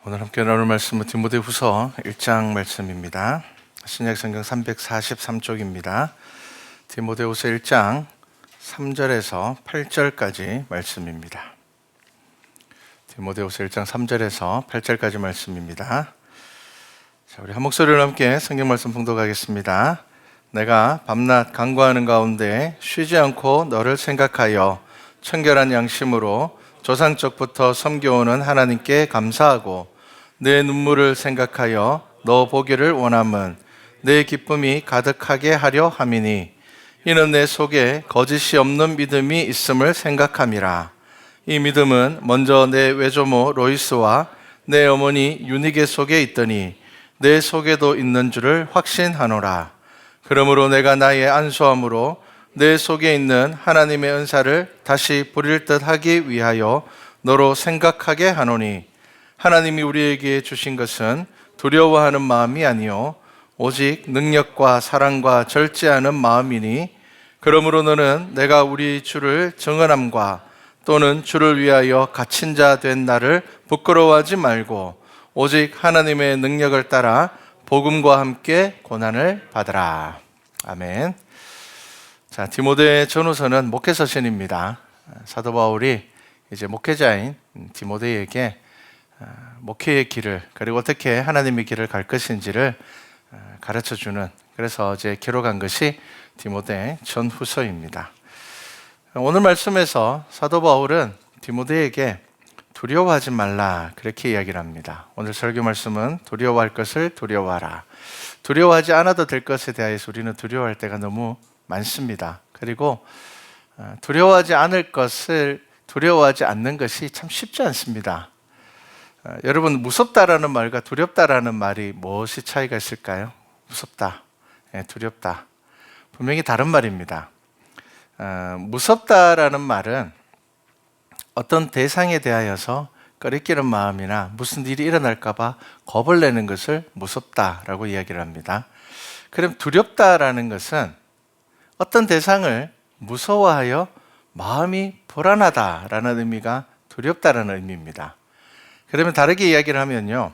오늘 함께 나눌 말씀은 디모데후서 1장 말씀입니다. 신약성경 343쪽입니다. 디모데후서 1장 3절에서 8절까지 말씀입니다. 디모데후서 1장 3절에서 8절까지 말씀입니다. 자, 우리 한 목소리로 함께 성경 말씀 봉독하겠습니다. 내가 밤낮 간구하는 가운데 쉬지 않고 너를 생각하여 청결한 양심으로 조상적부터 섬겨오는 하나님께 감사하고 내 눈물을 생각하여 너 보기를 원함은 내 기쁨이 가득하게 하려 함이니 이는 내 속에 거짓이 없는 믿음이 있음을 생각함이라. 이 믿음은 먼저 내 외조모 로이스와 내 어머니 유니게 속에 있더니 내 속에도 있는 줄을 확신하노라. 그러므로 내가 나의 안수함으로 내 속에 있는 하나님의 은사를 다시 부릴 듯 하기 위하여 너로 생각하게 하노니 하나님이 우리에게 주신 것은 두려워하는 마음이 아니요 오직 능력과 사랑과 절제하는 마음이니 그러므로 너는 내가 우리 주를 증언함과 또는 주를 위하여 갇힌 자 된 나를 부끄러워하지 말고 오직 하나님의 능력을 따라 복음과 함께 고난을 받으라. 아멘. 자, 디모데 전후서는 목회서신입니다. 사도 바울이 이제 목회자인 디모데에게 목회의 길을 그리고 어떻게 하나님의 길을 갈 것인지를 가르쳐주는, 그래서 이제 기록한 것이 디모데 전후서입니다. 오늘 말씀에서 사도 바울은 디모데에게 두려워하지 말라 그렇게 이야기를 합니다. 오늘 설교 말씀은 두려워할 것을 두려워하라. 두려워하지 않아도 될 것에 대해서 우리는 두려워할 때가 너무 많습니다. 그리고 두려워하지 않을 것을 두려워하지 않는 것이 참 쉽지 않습니다. 여러분, 무섭다라는 말과 두렵다라는 말이 무엇이 차이가 있을까요? 무섭다, 두렵다, 분명히 다른 말입니다. 무섭다라는 말은 어떤 대상에 대하여서 꺼리끼는 마음이나 무슨 일이 일어날까 봐 겁을 내는 것을 무섭다라고 이야기를 합니다. 그럼 두렵다라는 것은 어떤 대상을 무서워하여 마음이 불안하다라는 의미가 두렵다라는 의미입니다. 그러면 다르게 이야기를 하면요,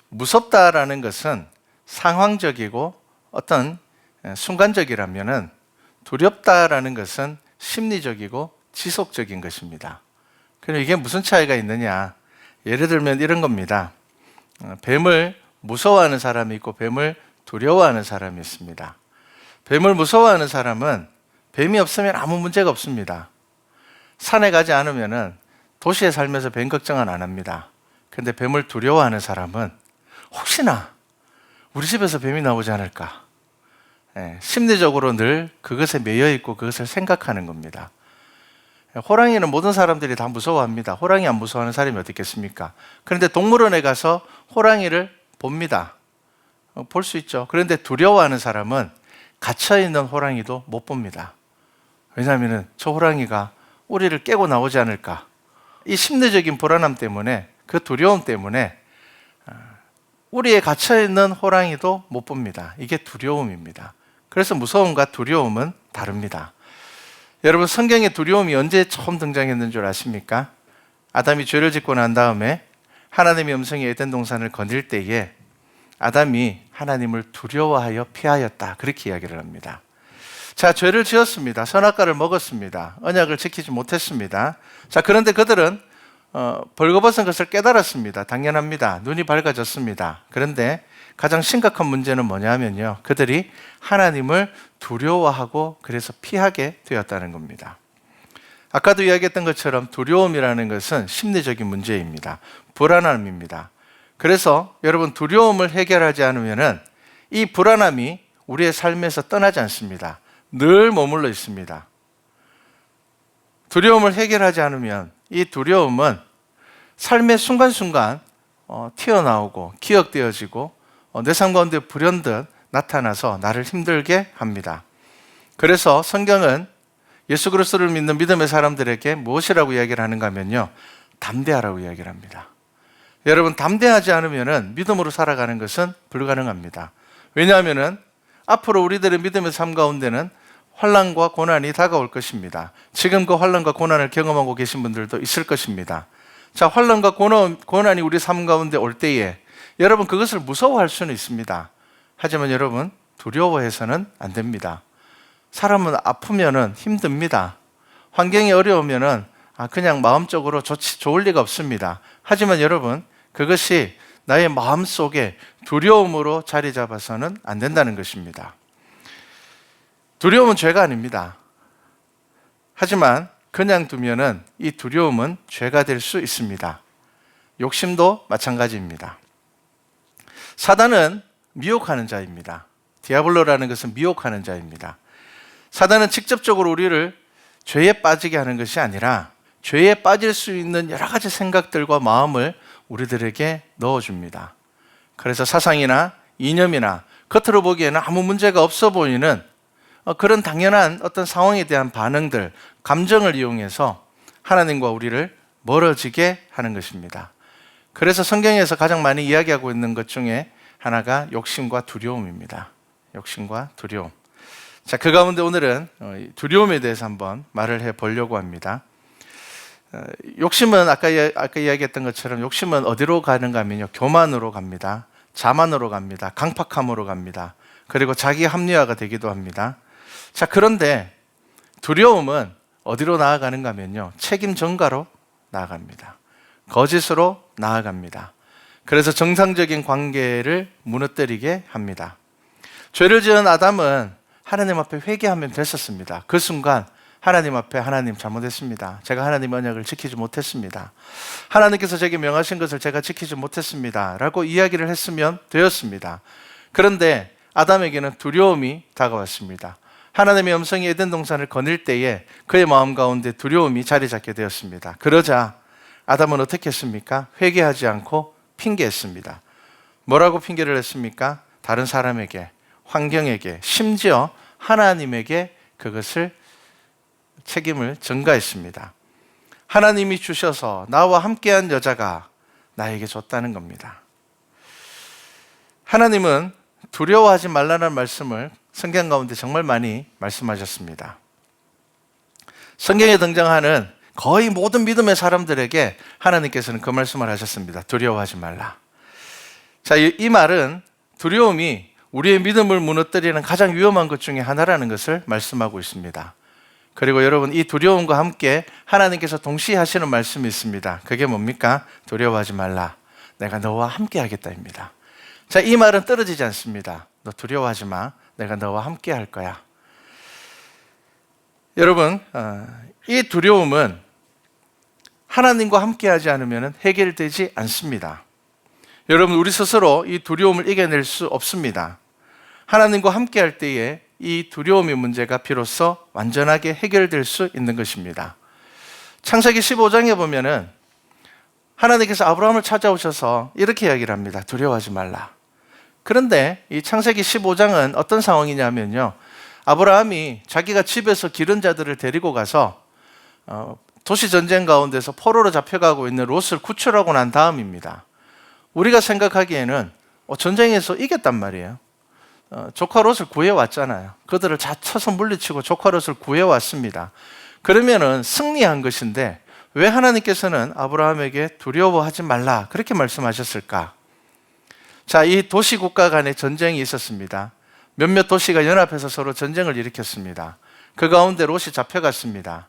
무섭다라는 것은 상황적이고 어떤 순간적이라면은 두렵다라는 것은 심리적이고 지속적인 것입니다. 그럼 이게 무슨 차이가 있느냐? 예를 들면 이런 겁니다. 뱀을 무서워하는 사람이 있고 뱀을 두려워하는 사람이 있습니다. 뱀을 무서워하는 사람은 뱀이 없으면 아무 문제가 없습니다. 산에 가지 않으면은 도시에 살면서 뱀 걱정은 안 합니다. 그런데 뱀을 두려워하는 사람은 혹시나 우리 집에서 뱀이 나오지 않을까, 심리적으로 늘 그것에 매여 있고 그것을 생각하는 겁니다. 호랑이는 모든 사람들이 다 무서워합니다. 호랑이 안 무서워하는 사람이 어디 있겠습니까? 그런데 동물원에 가서 호랑이를 봅니다. 볼 수 있죠. 그런데 두려워하는 사람은 갇혀있는 호랑이도 못 봅니다. 왜냐하면 저 호랑이가 우리를 깨고 나오지 않을까, 이 심리적인 불안함 때문에, 그 두려움 때문에 우리에 갇혀있는 호랑이도 못 봅니다. 이게 두려움입니다. 그래서 무서움과 두려움은 다릅니다. 여러분, 성경에 두려움이 언제 처음 등장했는 줄 아십니까? 아담이 죄를 짓고 난 다음에 하나님의 음성이 에덴 동산을 거닐 때에 아담이 하나님을 두려워하여 피하였다, 그렇게 이야기를 합니다. 자, 죄를 지었습니다. 선악과를 먹었습니다. 언약을 지키지 못했습니다. 자, 그런데 그들은 벌거벗은 것을 깨달았습니다. 당연합니다. 눈이 밝아졌습니다. 그런데 가장 심각한 문제는 뭐냐면요, 그들이 하나님을 두려워하고 그래서 피하게 되었다는 겁니다. 아까도 이야기했던 것처럼 두려움이라는 것은 심리적인 문제입니다. 불안함입니다. 그래서 여러분, 두려움을 해결하지 않으면은 이 불안함이 우리의 삶에서 떠나지 않습니다. 늘 머물러 있습니다. 두려움을 해결하지 않으면 이 두려움은 삶의 순간순간 튀어나오고 기억되어지고 내 삶 가운데 불현듯 나타나서 나를 힘들게 합니다. 그래서 성경은 예수 그리스도를 믿는 믿음의 사람들에게 무엇이라고 이야기를 하는가 하면요, 담대하라고 이야기를 합니다. 여러분, 담대하지 않으면 믿음으로 살아가는 것은 불가능합니다. 왜냐하면 앞으로 우리들의 믿음의 삶 가운데는 환난과 고난이 다가올 것입니다. 지금 그 환난과 고난을 경험하고 계신 분들도 있을 것입니다. 자, 환난과 고난이 우리 삶 가운데 올 때에 여러분 그것을 무서워할 수는 있습니다. 하지만 여러분 두려워해서는 안 됩니다. 사람은 아프면은 힘듭니다. 환경이 어려우면은 그냥 마음적으로 좋을 리가 없습니다. 하지만 여러분 그것이 나의 마음 속에 두려움으로 자리 잡아서는 안 된다는 것입니다. 두려움은 죄가 아닙니다. 하지만 그냥 두면은 이 두려움은 죄가 될 수 있습니다. 욕심도 마찬가지입니다. 사단은 미혹하는 자입니다. 디아블로라는 것은 미혹하는 자입니다. 사단은 직접적으로 우리를 죄에 빠지게 하는 것이 아니라 죄에 빠질 수 있는 여러 가지 생각들과 마음을 우리들에게 넣어줍니다. 그래서 사상이나 이념이나 겉으로 보기에는 아무 문제가 없어 보이는 그런 당연한 어떤 상황에 대한 반응들, 감정을 이용해서 하나님과 우리를 멀어지게 하는 것입니다. 그래서 성경에서 가장 많이 이야기하고 있는 것 중에 하나가 욕심과 두려움입니다. 욕심과 두려움. 자, 그 가운데 오늘은 두려움에 대해서 한번 말을 해보려고 합니다. 욕심은 아까 이야기했던 것처럼 욕심은 어디로 가는가 하면요, 교만으로 갑니다. 자만으로 갑니다. 강팍함으로 갑니다. 그리고 자기 합리화가 되기도 합니다. 자, 그런데 두려움은 어디로 나아가는가 하면요, 책임 전가로 나아갑니다. 거짓으로 나아갑니다. 그래서 정상적인 관계를 무너뜨리게 합니다. 죄를 지은 아담은 하나님 앞에 회개하면 됐었습니다. 그 순간 하나님 앞에 하나님 잘못했습니다. 제가 하나님의 언약을 지키지 못했습니다. 하나님께서 제게 명하신 것을 제가 지키지 못했습니다. 라고 이야기를 했으면 되었습니다. 그런데 아담에게는 두려움이 다가왔습니다. 하나님의 음성이 에덴 동산을 거닐 때에 그의 마음 가운데 두려움이 자리 잡게 되었습니다. 그러자 아담은 어떻게 했습니까? 회개하지 않고 핑계했습니다. 뭐라고 핑계를 했습니까? 다른 사람에게, 환경에게, 심지어 하나님에게 그것을 책임을 전가했습니다. 하나님이 주셔서 나와 함께한 여자가 나에게 줬다는 겁니다. 하나님은 두려워하지 말라는 말씀을 성경 가운데 정말 많이 말씀하셨습니다. 성경에 등장하는 거의 모든 믿음의 사람들에게 하나님께서는 그 말씀을 하셨습니다. 두려워하지 말라. 자, 이 말은 두려움이 우리의 믿음을 무너뜨리는 가장 위험한 것 중에 하나라는 것을 말씀하고 있습니다. 그리고 여러분, 이 두려움과 함께 하나님께서 동시에 하시는 말씀이 있습니다. 그게 뭡니까? 두려워하지 말라. 내가 너와 함께 하겠다입니다. 자, 이 말은 떨어지지 않습니다. 너 두려워하지 마. 내가 너와 함께 할 거야. 여러분, 이 두려움은 하나님과 함께 하지 않으면 해결되지 않습니다. 여러분, 우리 스스로 이 두려움을 이겨낼 수 없습니다. 하나님과 함께 할 때에 이 두려움의 문제가 비로소 완전하게 해결될 수 있는 것입니다. 창세기 15장에 보면은 하나님께서 아브라함을 찾아오셔서 이렇게 이야기를 합니다. 두려워하지 말라. 그런데 이 창세기 15장은 어떤 상황이냐면요, 아브라함이 자기가 집에서 기른 자들을 데리고 가서 도시 전쟁 가운데서 포로로 잡혀가고 있는 롯을 구출하고 난 다음입니다. 우리가 생각하기에는 전쟁에서 이겼단 말이에요. 조카 롯을 구해왔잖아요. 그들을 쳐서 물리치고 조카 롯을 구해왔습니다. 그러면은 승리한 것인데 왜 하나님께서는 아브라함에게 두려워하지 말라 그렇게 말씀하셨을까? 자, 이 도시 국가 간의 전쟁이 있었습니다. 몇몇 도시가 연합해서 서로 전쟁을 일으켰습니다. 그 가운데 롯이 잡혀갔습니다.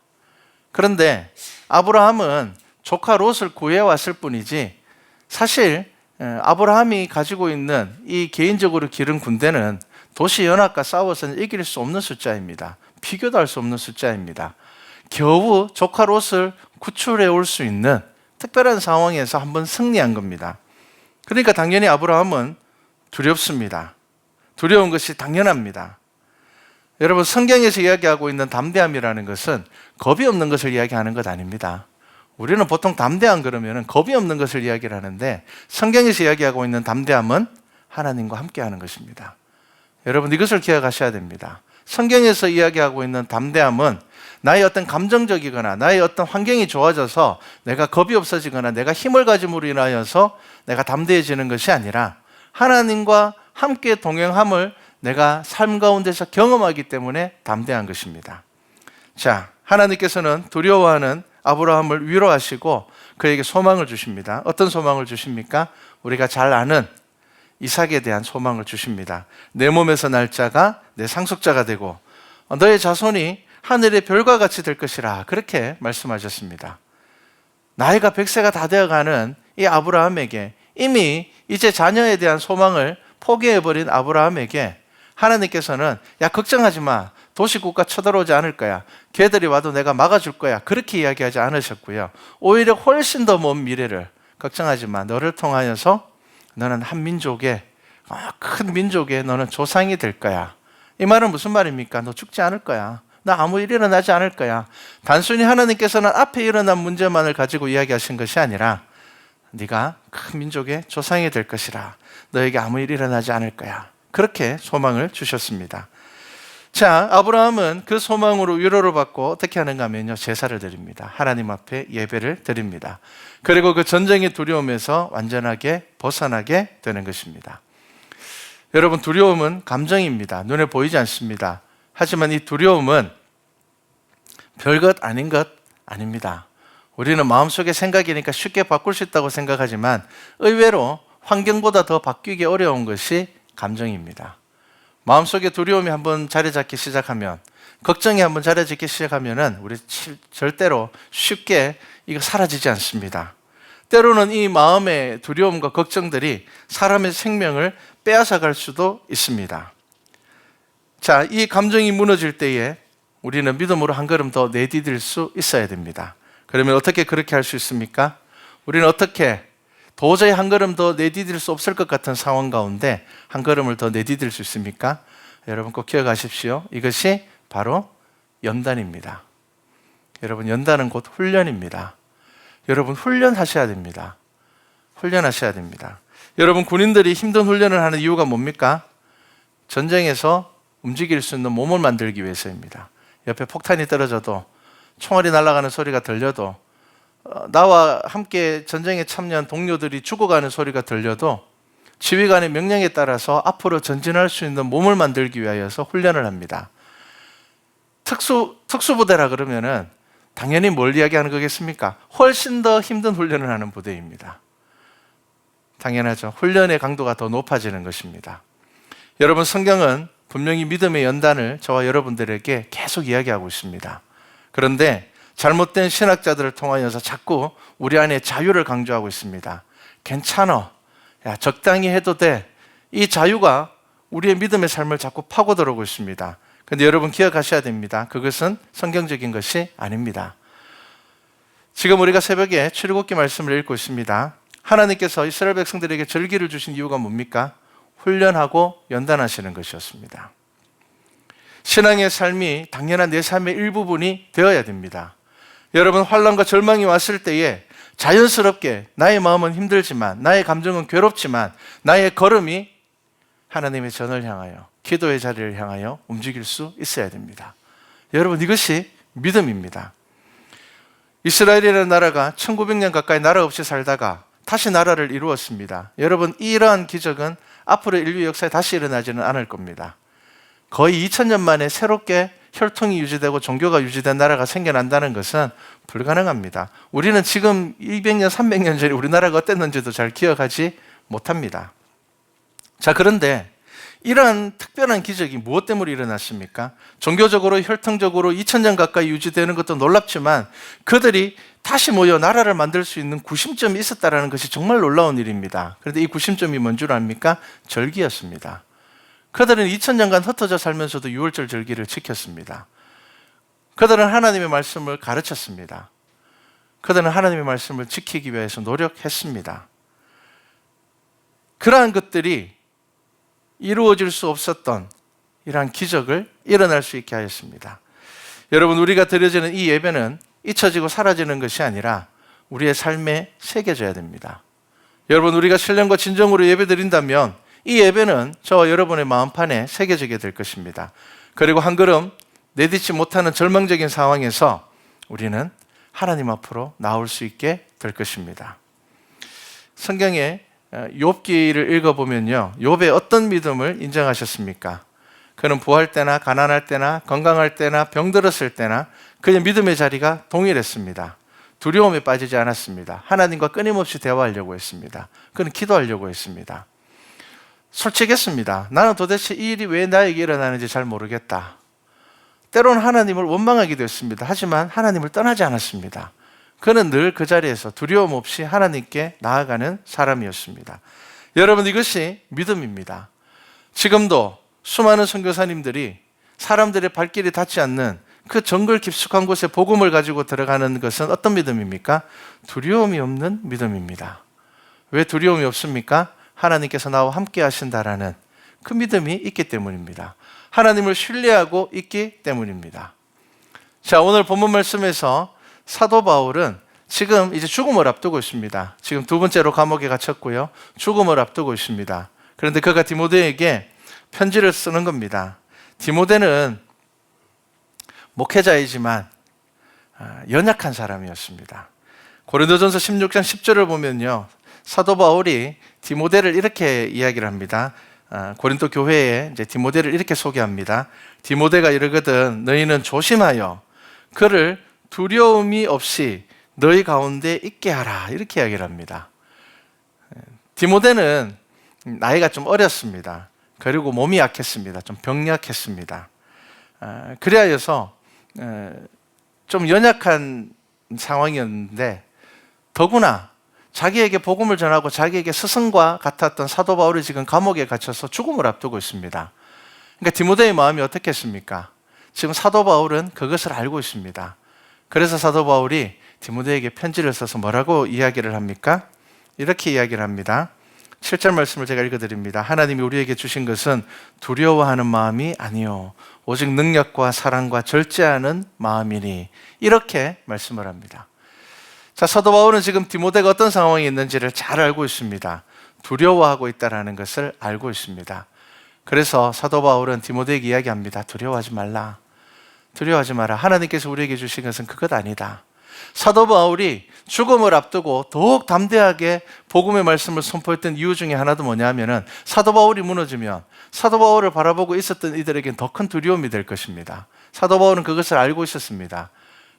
그런데 아브라함은 조카 롯을 구해왔을 뿐이지 사실 아브라함이 가지고 있는 이 개인적으로 기른 군대는 도시 연합과 싸워서는 이길 수 없는 숫자입니다. 비교도 할 수 없는 숫자입니다. 겨우 조카 롯을 구출해 올 수 있는 특별한 상황에서 한번 승리한 겁니다. 그러니까 당연히 아브라함은 두렵습니다. 두려운 것이 당연합니다. 여러분, 성경에서 이야기하고 있는 담대함이라는 것은 겁이 없는 것을 이야기하는 것 아닙니다. 우리는 보통 담대함 그러면 겁이 없는 것을 이야기를 하는데 성경에서 이야기하고 있는 담대함은 하나님과 함께하는 것입니다. 여러분, 이것을 기억하셔야 됩니다. 성경에서 이야기하고 있는 담대함은 나의 어떤 감정적이거나 나의 어떤 환경이 좋아져서 내가 겁이 없어지거나 내가 힘을 가짐으로 인하여서 내가 담대해지는 것이 아니라 하나님과 함께 동행함을 내가 삶 가운데서 경험하기 때문에 담대한 것입니다. 자, 하나님께서는 두려워하는 아브라함을 위로하시고 그에게 소망을 주십니다. 어떤 소망을 주십니까? 우리가 잘 아는 이삭에 대한 소망을 주십니다. 내 몸에서 날 자가 내 상속자가 되고 너의 자손이 하늘의 별과 같이 될 것이라, 그렇게 말씀하셨습니다. 나이가 100세가 다 되어가는 이 아브라함에게, 이미 이제 자녀에 대한 소망을 포기해버린 아브라함에게 하나님께서는 야, 걱정하지 마, 도시국가 쳐들어오지 않을 거야, 걔들이 와도 내가 막아줄 거야, 그렇게 이야기하지 않으셨고요. 오히려 훨씬 더 먼 미래를, 걱정하지 마, 너를 통하여서 너는 한 민족의, 큰 민족의 너는 조상이 될 거야. 이 말은 무슨 말입니까? 너 죽지 않을 거야. 나 아무 일 일어나지 않을 거야. 단순히 하나님께서는 앞에 일어난 문제만을 가지고 이야기하신 것이 아니라 네가 큰 민족의 조상이 될 것이라, 너에게 아무 일 일어나지 않을 거야, 그렇게 소망을 주셨습니다. 자, 아브라함은 그 소망으로 위로를 받고 어떻게 하는가 하면요, 제사를 드립니다. 하나님 앞에 예배를 드립니다. 그리고 그 전쟁의 두려움에서 완전하게 벗어나게 되는 것입니다. 여러분, 두려움은 감정입니다. 눈에 보이지 않습니다. 하지만 이 두려움은 별것 아닌 것 아닙니다. 우리는 마음속의 생각이니까 쉽게 바꿀 수 있다고 생각하지만 의외로 환경보다 더 바뀌기 어려운 것이 감정입니다. 마음속에 두려움이 한번 자리 잡기 시작하면, 걱정이 한번 자리 잡기 시작하면은 우리 절대로 쉽게 이거 사라지지 않습니다. 때로는 이 마음의 두려움과 걱정들이 사람의 생명을 빼앗아 갈 수도 있습니다. 자, 이 감정이 무너질 때에 우리는 믿음으로 한 걸음 더 내디딜 수 있어야 됩니다. 그러면 어떻게 그렇게 할 수 있습니까? 우리는 어떻게 도저히 한 걸음 더 내디딜 수 없을 것 같은 상황 가운데 한 걸음을 더 내디딜 수 있습니까? 여러분 꼭 기억하십시오. 이것이 바로 연단입니다. 여러분, 연단은 곧 훈련입니다. 여러분, 훈련하셔야 됩니다. 훈련하셔야 됩니다. 여러분, 군인들이 힘든 훈련을 하는 이유가 뭡니까? 전쟁에서 움직일 수 있는 몸을 만들기 위해서입니다. 옆에 폭탄이 떨어져도, 총알이 날아가는 소리가 들려도, 나와 함께 전쟁에 참여한 동료들이 죽어가는 소리가 들려도 지휘관의 명령에 따라서 앞으로 전진할 수 있는 몸을 만들기 위하여서 훈련을 합니다. 특수부대라 그러면은 당연히 뭘 이야기하는 거겠습니까? 훨씬 더 힘든 훈련을 하는 부대입니다. 당연하죠. 훈련의 강도가 더 높아지는 것입니다. 여러분, 성경은 분명히 믿음의 연단을 저와 여러분들에게 계속 이야기하고 있습니다. 그런데 잘못된 신학자들을 통하여서 자꾸 우리 안에 자유를 강조하고 있습니다. 괜찮아, 야, 적당히 해도 돼. 이 자유가 우리의 믿음의 삶을 자꾸 파고들어오고 있습니다. 그런데 여러분 기억하셔야 됩니다. 그것은 성경적인 것이 아닙니다. 지금 우리가 새벽에 출애굽기 말씀을 읽고 있습니다. 하나님께서 이스라엘 백성들에게 절기를 주신 이유가 뭡니까? 훈련하고 연단하시는 것이었습니다. 신앙의 삶이 당연한 내 삶의 일부분이 되어야 됩니다. 여러분, 환난과 절망이 왔을 때에 자연스럽게 나의 마음은 힘들지만, 나의 감정은 괴롭지만, 나의 걸음이 하나님의 전을 향하여, 기도의 자리를 향하여 움직일 수 있어야 됩니다. 여러분, 이것이 믿음입니다. 이스라엘이라는 나라가 1900년 가까이 나라 없이 살다가 다시 나라를 이루었습니다. 여러분, 이러한 기적은 앞으로 인류 역사에 다시 일어나지는 않을 겁니다. 거의 2000년 만에 새롭게 혈통이 유지되고 종교가 유지된 나라가 생겨난다는 것은 불가능합니다. 우리는 지금 200년, 300년 전에 우리나라가 어땠는지도 잘 기억하지 못합니다. 자, 그런데 이러한 특별한 기적이 무엇 때문에 일어났습니까? 종교적으로, 혈통적으로 2000년 가까이 유지되는 것도 놀랍지만 그들이 다시 모여 나라를 만들 수 있는 구심점이 있었다는 것이 정말 놀라운 일입니다. 그런데 이 구심점이 뭔 줄 압니까? 절기였습니다. 그들은 2000년간 흩어져 살면서도 6월절 절기를 지켰습니다. 그들은 하나님의 말씀을 가르쳤습니다. 그들은 하나님의 말씀을 지키기 위해서 노력했습니다. 그러한 것들이 이루어질 수 없었던 이러한 기적을 일어날 수 있게 하였습니다. 여러분, 우리가 드려지는 이 예배는 잊혀지고 사라지는 것이 아니라 우리의 삶에 새겨져야 됩니다. 여러분, 우리가 신령과 진정으로 예배 드린다면 이 예배는 저와 여러분의 마음판에 새겨지게 될 것입니다. 그리고 한 걸음 내딛지 못하는 절망적인 상황에서 우리는 하나님 앞으로 나올 수 있게 될 것입니다. 성경에 욥기를 읽어보면요, 욥의 어떤 믿음을 인정하셨습니까? 그는 부할 때나 가난할 때나 건강할 때나 병들었을 때나 그의 믿음의 자리가 동일했습니다. 두려움에 빠지지 않았습니다. 하나님과 끊임없이 대화하려고 했습니다. 그는 기도하려고 했습니다. 솔직했습니다. 나는 도대체 이 일이 왜 나에게 일어나는지 잘 모르겠다. 때로는 하나님을 원망하기도 했습니다. 하지만 하나님을 떠나지 않았습니다. 그는 늘 그 자리에서 두려움 없이 하나님께 나아가는 사람이었습니다. 여러분, 이것이 믿음입니다. 지금도 수많은 선교사님들이 사람들의 발길이 닿지 않는 그 정글 깊숙한 곳에 복음을 가지고 들어가는 것은 어떤 믿음입니까? 두려움이 없는 믿음입니다. 왜 두려움이 없습니까? 하나님께서 나와 함께 하신다라는 그 믿음이 있기 때문입니다. 하나님을 신뢰하고 있기 때문입니다. 자, 오늘 본문 말씀에서 사도 바울은 지금 이제 죽음을 앞두고 있습니다. 지금 두 번째로 감옥에 갇혔고요. 죽음을 앞두고 있습니다. 그런데 그가 디모데에게 편지를 쓰는 겁니다. 디모데는 목회자이지만 연약한 사람이었습니다. 고린도전서 16장 10절을 보면요, 사도 바울이 디모데를 이렇게 이야기를 합니다. 고린도 교회에 이제 디모데를 이렇게 소개합니다. 디모데가 이르거든 너희는 조심하여 그를 두려움이 없이 너희 가운데 있게 하라, 이렇게 이야기를 합니다. 디모데는 나이가 좀 어렸습니다. 그리고 몸이 약했습니다. 좀 병약했습니다. 그리하여서 좀 연약한 상황이었는데, 더구나 자기에게 복음을 전하고 자기에게 스승과 같았던 사도 바울이 지금 감옥에 갇혀서 죽음을 앞두고 있습니다. 그러니까 디모데의 마음이 어떻겠습니까? 지금 사도 바울은 그것을 알고 있습니다. 그래서 사도 바울이 디모데에게 편지를 써서 뭐라고 이야기를 합니까? 이렇게 이야기를 합니다. 7절 말씀을 제가 읽어드립니다. 하나님이 우리에게 주신 것은 두려워하는 마음이 아니요 오직 능력과 사랑과 절제하는 마음이니, 이렇게 말씀을 합니다. 자, 사도 바울은 지금 디모데가 어떤 상황에 있는지를 잘 알고 있습니다. 두려워하고 있다는 것을 알고 있습니다. 그래서 사도 바울은 디모데에게 이야기합니다. 두려워하지 말라. 두려워하지 마라. 하나님께서 우리에게 주신 것은 그것 아니다. 사도 바울이 죽음을 앞두고 더욱 담대하게 복음의 말씀을 선포했던 이유 중에 하나도 뭐냐면은, 사도 바울이 무너지면 사도 바울을 바라보고 있었던 이들에게는 더 큰 두려움이 될 것입니다. 사도 바울은 그것을 알고 있었습니다.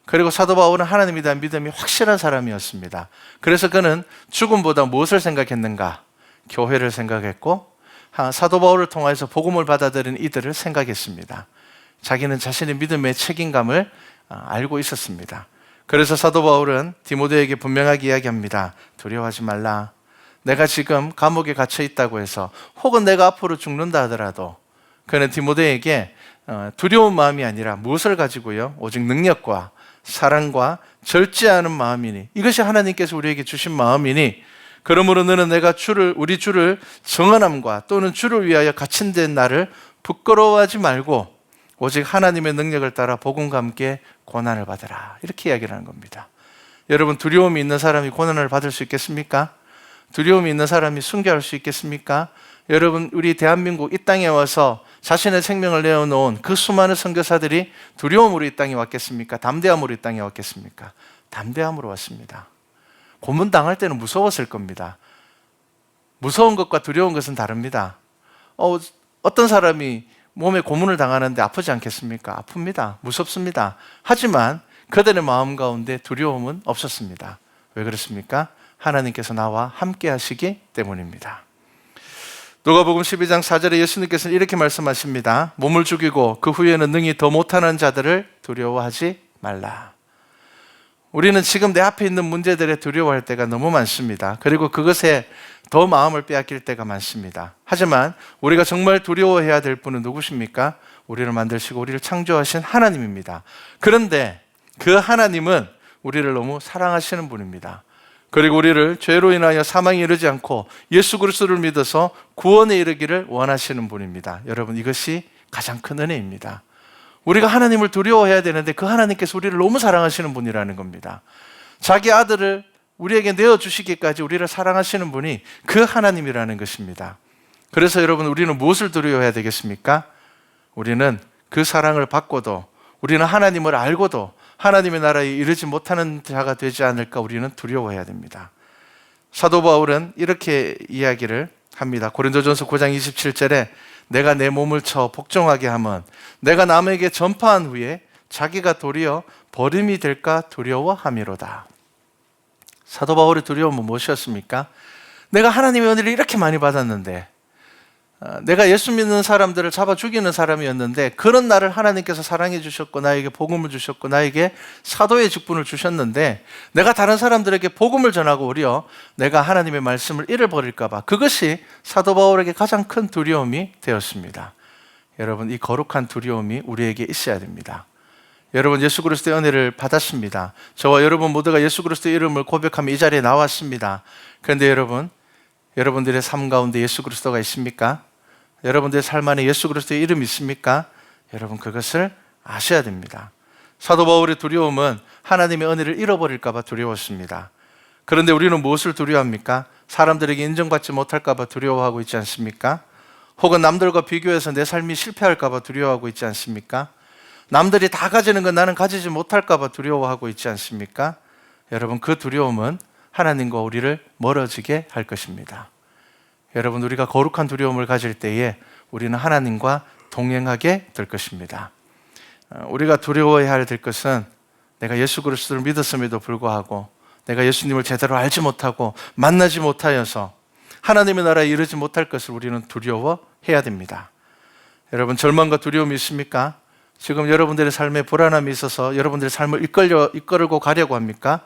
그리고 사도 바울은 하나님에 대한 믿음이 확실한 사람이었습니다. 그래서 그는 죽음보다 무엇을 생각했는가? 교회를 생각했고, 사도 바울을 통해서 복음을 받아들인 이들을 생각했습니다. 자기는 자신의 믿음의 책임감을 알고 있었습니다. 그래서 사도 바울은 디모데에게 분명하게 이야기합니다. 두려워하지 말라. 내가 지금 감옥에 갇혀 있다고 해서, 혹은 내가 앞으로 죽는다 하더라도, 그는 디모데에게 두려운 마음이 아니라 무엇을 가지고요? 오직 능력과 사랑과 절제하는 마음이니, 이것이 하나님께서 우리에게 주신 마음이니, 그러므로 너는 내가 우리 주를 정언함과 또는 주를 위하여 갇힌된 나를 부끄러워하지 말고 오직 하나님의 능력을 따라 복음과 함께 고난을 받으라, 이렇게 이야기를 하는 겁니다. 여러분, 두려움이 있는 사람이 고난을 받을 수 있겠습니까? 두려움이 있는 사람이 순교할 수 있겠습니까? 여러분, 우리 대한민국 이 땅에 와서 자신의 생명을 내어놓은 그 수많은 선교사들이 두려움으로 이 땅에 왔겠습니까? 담대함으로 이 땅에 왔겠습니까? 담대함으로 왔습니다. 고문당할 때는 무서웠을 겁니다. 무서운 것과 두려운 것은 다릅니다. 어떤 사람이 몸에 고문을 당하는데 아프지 않겠습니까? 아픕니다. 무섭습니다. 하지만 그들의 마음 가운데 두려움은 없었습니다. 왜 그렇습니까? 하나님께서 나와 함께 하시기 때문입니다. 누가복음 12장 4절에 예수님께서는 이렇게 말씀하십니다. 몸을 죽이고 그 후에는 능히 더 못하는 자들을 두려워하지 말라. 우리는 지금 내 앞에 있는 문제들에 두려워할 때가 너무 많습니다. 그리고 그것에 더 마음을 빼앗길 때가 많습니다. 하지만 우리가 정말 두려워해야 될 분은 누구십니까? 우리를 만드시고 우리를 창조하신 하나님입니다. 그런데 그 하나님은 우리를 너무 사랑하시는 분입니다. 그리고 우리를 죄로 인하여 사망에 이르지 않고 예수 그리스도를 믿어서 구원에 이르기를 원하시는 분입니다. 여러분, 이것이 가장 큰 은혜입니다. 우리가 하나님을 두려워해야 되는데 그 하나님께서 우리를 너무 사랑하시는 분이라는 겁니다. 자기 아들을 우리에게 내어주시기까지 우리를 사랑하시는 분이 그 하나님이라는 것입니다. 그래서 여러분, 우리는 무엇을 두려워해야 되겠습니까? 우리는 그 사랑을 받고도, 우리는 하나님을 알고도 하나님의 나라에 이르지 못하는 자가 되지 않을까 우리는 두려워해야 됩니다. 사도 바울은 이렇게 이야기를 합니다. 고린도전서 9장 27절에 내가 내 몸을 쳐 복종하게 하면 내가 남에게 전파한 후에 자기가 도리어 버림이 될까 두려워함이로다. 사도 바울의 두려움은 무엇이었습니까? 내가 하나님의 은혜를 이렇게 많이 받았는데, 내가 예수 믿는 사람들을 잡아 죽이는 사람이었는데, 그런 나를 하나님께서 사랑해 주셨고 나에게 복음을 주셨고 나에게 사도의 직분을 주셨는데, 내가 다른 사람들에게 복음을 전하고 오히려 내가 하나님의 말씀을 잃어버릴까 봐, 그것이 사도 바울에게 가장 큰 두려움이 되었습니다. 여러분, 이 거룩한 두려움이 우리에게 있어야 됩니다. 여러분, 예수 그리스도의 은혜를 받았습니다. 저와 여러분 모두가 예수 그리스도의 이름을 고백하며 이 자리에 나왔습니다. 그런데 여러분들의 삶 가운데 예수 그리스도가 있습니까? 여러분들의 삶 안에 예수 그리스도의 이름이 있습니까? 여러분, 그것을 아셔야 됩니다. 사도 바울의 두려움은 하나님의 은혜를 잃어버릴까 봐 두려웠습니다. 그런데 우리는 무엇을 두려워합니까? 사람들에게 인정받지 못할까 봐 두려워하고 있지 않습니까? 혹은 남들과 비교해서 내 삶이 실패할까 봐 두려워하고 있지 않습니까? 남들이 다 가지는 건 나는 가지지 못할까 봐 두려워하고 있지 않습니까? 여러분, 그 두려움은 하나님과 우리를 멀어지게 할 것입니다. 여러분, 우리가 거룩한 두려움을 가질 때에 우리는 하나님과 동행하게 될 것입니다. 우리가 두려워해야 될 것은 내가 예수 그리스도를 믿었음에도 불구하고 내가 예수님을 제대로 알지 못하고 만나지 못하여서 하나님의 나라에 이르지 못할 것을 우리는 두려워해야 됩니다. 여러분, 절망과 두려움이 있습니까? 지금 여러분들의 삶에 불안함이 있어서 여러분들의 삶을 이끌고 가려고 합니까?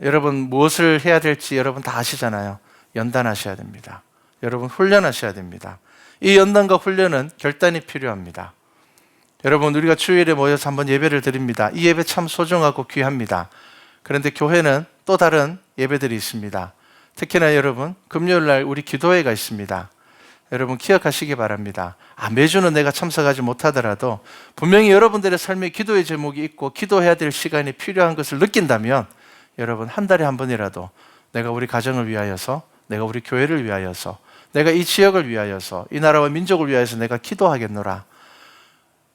여러분, 무엇을 해야 될지 여러분 다 아시잖아요. 연단하셔야 됩니다. 여러분, 훈련하셔야 됩니다. 이 연단과 훈련은 결단이 필요합니다. 여러분, 우리가 주일에 모여서 한번 예배를 드립니다. 이 예배 참 소중하고 귀합니다. 그런데 교회는 또 다른 예배들이 있습니다. 특히나 여러분, 금요일 날 우리 기도회가 있습니다. 여러분, 기억하시기 바랍니다. 매주는 내가 참석하지 못하더라도 분명히 여러분들의 삶에 기도의 제목이 있고 기도해야 될 시간이 필요한 것을 느낀다면 여러분, 한 달에 한 번이라도 내가 우리 가정을 위하여서, 내가 우리 교회를 위하여서, 내가 이 지역을 위하여서, 이 나라와 민족을 위하여서 내가 기도하겠노라.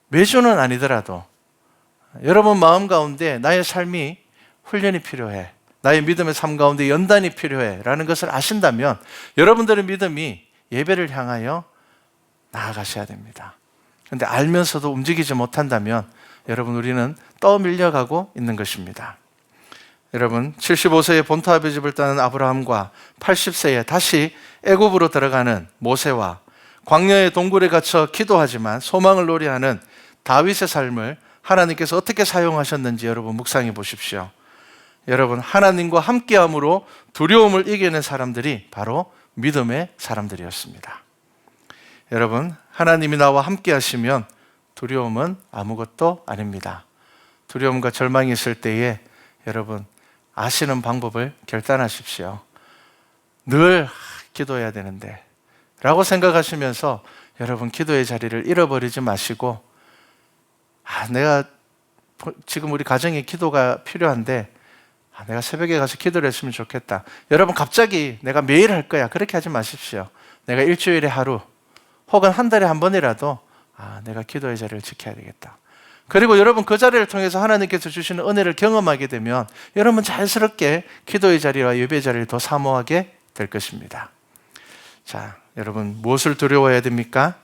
매주는 아니더라도 여러분 마음 가운데 나의 삶이 훈련이 필요해, 나의 믿음의 삶 가운데 연단이 필요해 라는 것을 아신다면 여러분들의 믿음이 예배를 향하여 나아가셔야 됩니다. 그런데 알면서도 움직이지 못한다면 여러분, 우리는 떠밀려가고 있는 것입니다. 여러분, 75세에 본토 아비 집을 떠난 아브라함과 80세에 다시 애굽으로 들어가는 모세와 광야의 동굴에 갇혀 기도하지만 소망을 노래하는 다윗의 삶을 하나님께서 어떻게 사용하셨는지 여러분 묵상해 보십시오. 여러분, 하나님과 함께함으로 두려움을 이겨낸 사람들이 바로 믿음의 사람들이었습니다. 여러분, 하나님이 나와 함께 하시면 두려움은 아무것도 아닙니다. 두려움과 절망이 있을 때에 여러분, 아시는 방법을 결단하십시오. 늘 기도해야 되는데 라고 생각하시면서 여러분, 기도의 자리를 잃어버리지 마시고, 내가 지금 우리 가정에 기도가 필요한데 내가 새벽에 가서 기도를 했으면 좋겠다. 여러분, 갑자기 내가 매일 할 거야, 그렇게 하지 마십시오. 내가 일주일에 하루 혹은 한 달에 한 번이라도 내가 기도의 자리를 지켜야 되겠다. 그리고 여러분, 그 자리를 통해서 하나님께서 주시는 은혜를 경험하게 되면 여러분 자연스럽게 기도의 자리와 예배의 자리를 더 사모하게 될 것입니다. 자, 여러분, 무엇을 두려워해야 됩니까?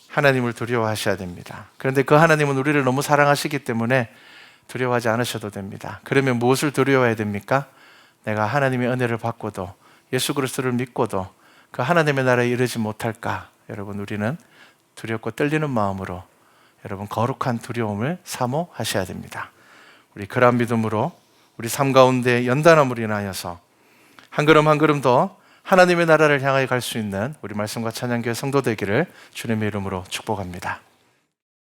하나님을 두려워하셔야 됩니다. 그런데 그 하나님은 우리를 너무 사랑하시기 때문에 두려워하지 않으셔도 됩니다. 그러면 무엇을 두려워해야 됩니까? 내가 하나님의 은혜를 받고도 예수 그리스도를 믿고도 그 하나님의 나라에 이르지 못할까? 여러분, 우리는 두렵고 떨리는 마음으로 여러분, 거룩한 두려움을 사모하셔야 됩니다. 우리 그러한 믿음으로 우리 삶 가운데 연단함으로 인하여서 한 걸음 한 걸음 더 하나님의 나라를 향하여 갈 수 있는 우리 말씀과 찬양교회 성도 되기를 주님의 이름으로 축복합니다.